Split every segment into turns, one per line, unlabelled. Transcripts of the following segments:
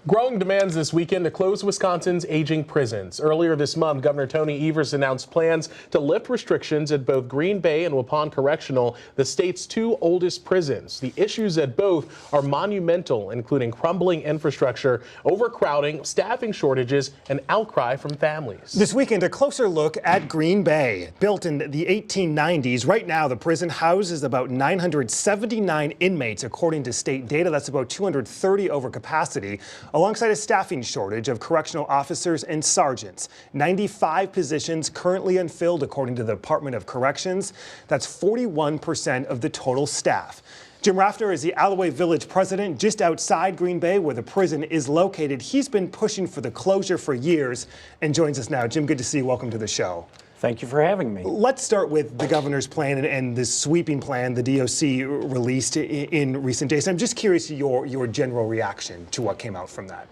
Growing demands this weekend to close Wisconsin's aging prisons. Earlier this month, Governor Tony Evers announced plans to lift restrictions at both Green Bay and Waupun Correctional, the state's two oldest prisons. The issues at both are monumental, including crumbling infrastructure, overcrowding, staffing shortages, and outcry from families.
This weekend, a closer look at Green Bay. Built in the 1890s, right now the prison houses about 979 inmates, according to state data. That's about 230 over capacity, alongside a staffing shortage of correctional officers and sergeants. 95 positions currently unfilled, according to the Department of Corrections. That's 41% of the total staff. Jim Raffner is the Alloway Village president just outside Green Bay, where the prison is located. He's been pushing for the closure for years and joins us now. Jim, good to see you. Welcome to the show.
Thank you for having me.
Let's start with the governor's plan and this sweeping plan the DOC released in recent days. I'm just curious your general reaction to what came out from that.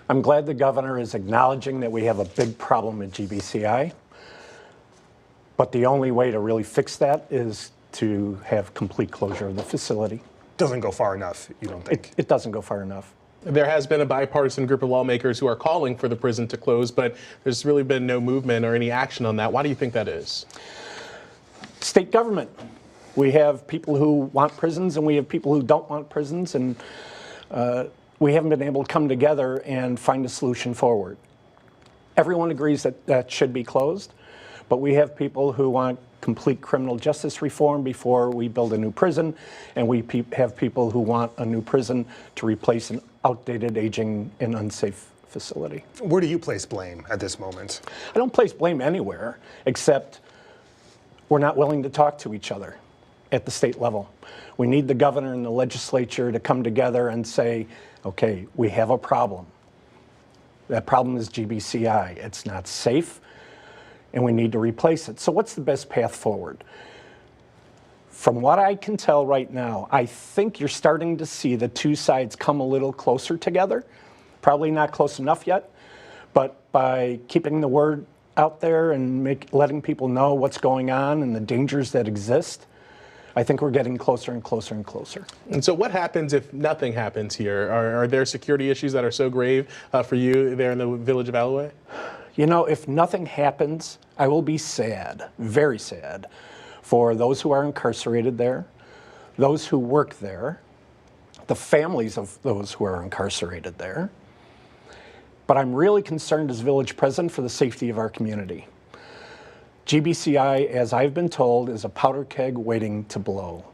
I'm glad the governor is acknowledging that we have a big problem at GBCI, but the only way to really fix that is to have complete closure of the facility.
Doesn't go far enough, you don't think?
It doesn't go far enough.
There has been a bipartisan group of lawmakers who are calling for the prison to close, but there's really been no movement or any action on that. Why do you think that is?
State government. We have people who want prisons and we have people who don't want prisons, and we haven't been able to come together and find a solution forward. Everyone agrees that that should be closed, but we have people who want complete criminal justice reform before we build a new prison, and we have people who want a new prison to replace an outdated, aging, and unsafe facility.
Where do you place blame at this moment?
I don't place blame anywhere, except we're not willing to talk to each other at the state level. We need the governor and the legislature to come together and say, okay, we have a problem. That problem is GBCI. It's not safe, and we need to replace it. So what's the best path forward? From what I can tell right now, I think you're starting to see the two sides come a little closer together. Probably not close enough yet, but by keeping the word out there and letting people know what's going on and the dangers that exist, I think we're getting closer and closer and closer.
And so what happens if nothing happens here? Are there security issues that are so grave for you there in the village of Alloway?
You know, if nothing happens, I will be sad, very sad, for those who are incarcerated there, those who work there, the families of those who are incarcerated there. But I'm really concerned as village president for the safety of our community. GBCI, as I've been told, is a powder keg waiting to blow.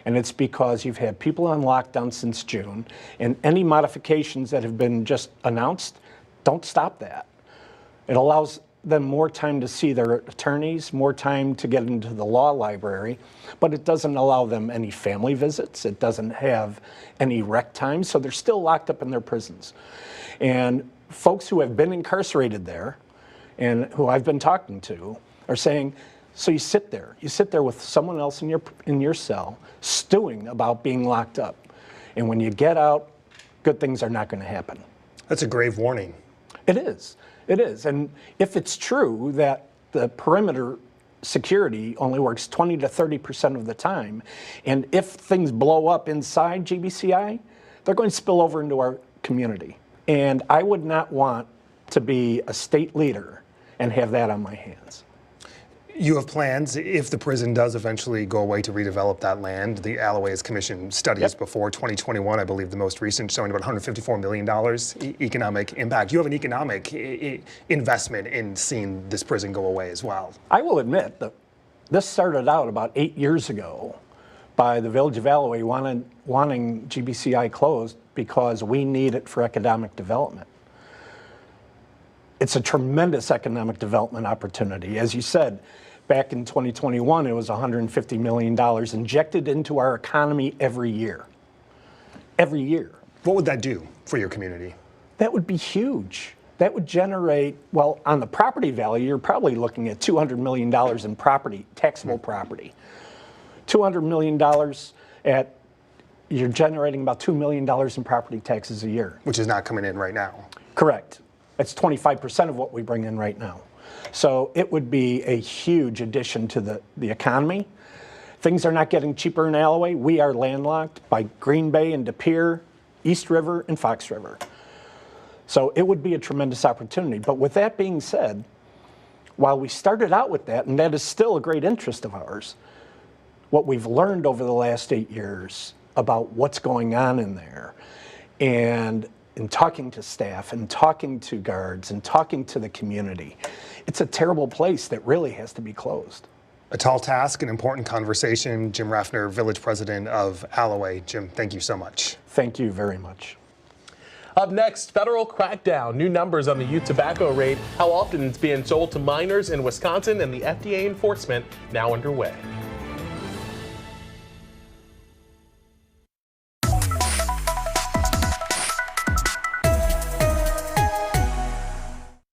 And it's because you've had people on lockdown since June, and any modifications that have been just announced don't stop that. It allows them more time to see their attorneys, more time to get into the law library, but it doesn't allow them any family visits. It doesn't have any rec time, so they're still locked up in their prisons. And folks who have been incarcerated there and who I've been talking to are saying, so you sit there with someone else in your cell stewing about being locked up. And when you get out, good things are not going to happen.
That's a grave warning.
It is. It is. And if it's true that the perimeter security only works 20 to 30% of the time, and if things blow up inside GBCI, they're going to spill over into our community. And I would not want to be a state leader and have that on my hands.
You have plans, if the prison does eventually go away, to redevelop that land. The Alloway has commissioned studies before 2021, I believe the most recent, showing about $154 million economic impact. You have an economic investment in seeing this prison go away as well.
I will admit that this started out about 8 years ago by the village of Alloway wanting GBCI closed because we need it for economic development. It's a tremendous economic development opportunity. As you said, back in 2021, it was $150 million injected into our economy every year. Every year.
What would that do for your community?
That would be huge. That would generate, well, on the property value, you're probably looking at $200 million in property, taxable property. $200 million you're generating about $2 million in property taxes a year.
Which is not coming in right now.
Correct. It's 25% of what we bring in right now. So it would be a huge addition to the economy. Things are not getting cheaper in Alloway. We are landlocked by Green Bay and De Pere, East River and Fox River. So it would be a tremendous opportunity. But with that being said, while we started out with that, and that is still a great interest of ours, what we've learned over the last 8 years about what's going on in there, and in talking to staff and talking to guards and talking to the community, it's a terrible place that really has to be closed.
A tall task, an important conversation. Jim Raffner, Village President of Alloway. Jim, thank you so much.
Thank you very much.
Up next, federal crackdown, new numbers on the youth tobacco rate, how often it's being sold to minors in Wisconsin, and the FDA enforcement now underway.